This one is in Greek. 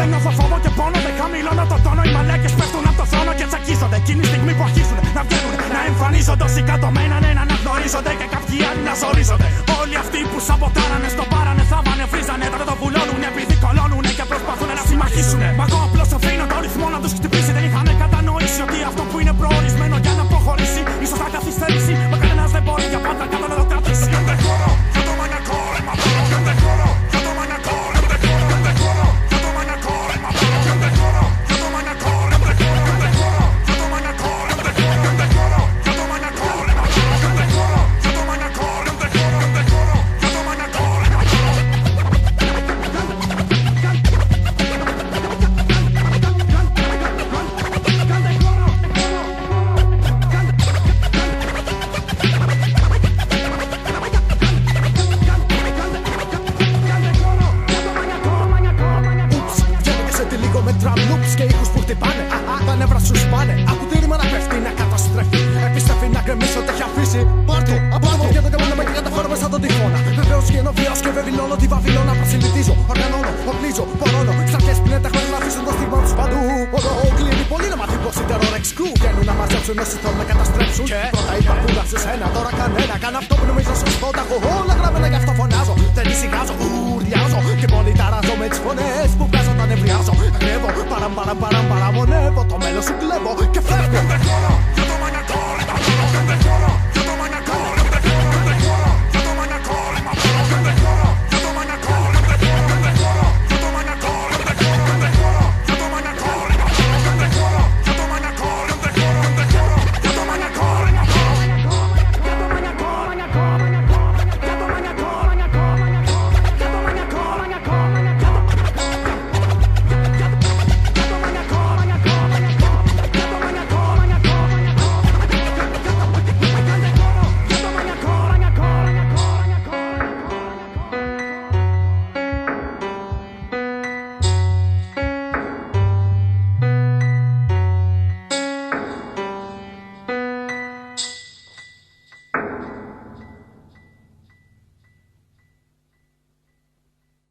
δεν νιώθω φόβο και πόνο. Δεν χαμηλώνω το τόνο. Οι μαλάκες πέφτουν από το θρόνο και τσακίζονται. Εκείνη τη στιγμή που αρχίζουν να βγαίνουν, να εμφανίζονται. Όσοι κατωμένα να αναγνωρίζονται και κάποιοι άλλοι να ζορίζονται. Όλοι αυτοί που σαμποτάρανε, στον πάρανε, θάβανε, βρίζανε. Τώρα το βουλώνουνε επειδή κολώνουνε και προσπαθούν να συμμαχίσουνε. Μα εγώ απλώς αφήνω το ρυθμό να τους χτυπήσει. Δεν είχαν κατανοήσει ότι αυτό που είναι προορισμένο για να προχωρήσει, ίσως θα καθυστερήσει. Μα κανένας δεν μπορεί για πάντα κάτω να το κρατήσει. Κάντε χώρο για το μανιακό ρέμα. Κάντε χώρο για το μανιακό ρέμα. Κάντε χώρο για το μανιακό ρέμα. Κάντε χώρο για το μανιακό ρέμα. Κάντε χώρο για το μανιακό ρέμα. Κάντε χώρο για το μανιακό ρέμα. Κάντε χώρο για το μανιακό ρέμα. Κάντε χώρο για το μανιακό ρέμα. Και ήχους που χτυπάνε, τα νεύρα σου σπάνε. Ακού τη ρήμα να πέφτει, να καταστρέφει. Επιστρέφει να γκρεμίσει ό,τι έχει αφήσει. Πάρτο, από το μοβιέτο και μόνο με και καταφέρομαι σαν τον τυφώνα. Βεβαίως γίνω βίος και βεβηλώνω τη Βαβυλώνα. Προσιλητίζω, οργανώνω, οπλίζω, πορώνω. Στρατιές πνέτα χωρίς να αφήσουν το στίγμα τους παντού. Όλο κλείνει πολύ να μάθει πως η terror ex crew βγαίνουν να μαζέψουν όσοι θέλουν να καταστρέψουν. Και πρώτα υπάρχουν σε σένα, τώρα κανένα. Κάνε αυτό που νομίζω σωστό. Τα έχω όλα γραμμένα γι' αυτό φωνάζω. Δεν ησυχάζω, ουρλιάζω. Και πολύ ταράζω με τις φωνές που βγάζω όταν νευριάζω. Παραμονεύω, το μέλος σου κλέβω και φεύγω.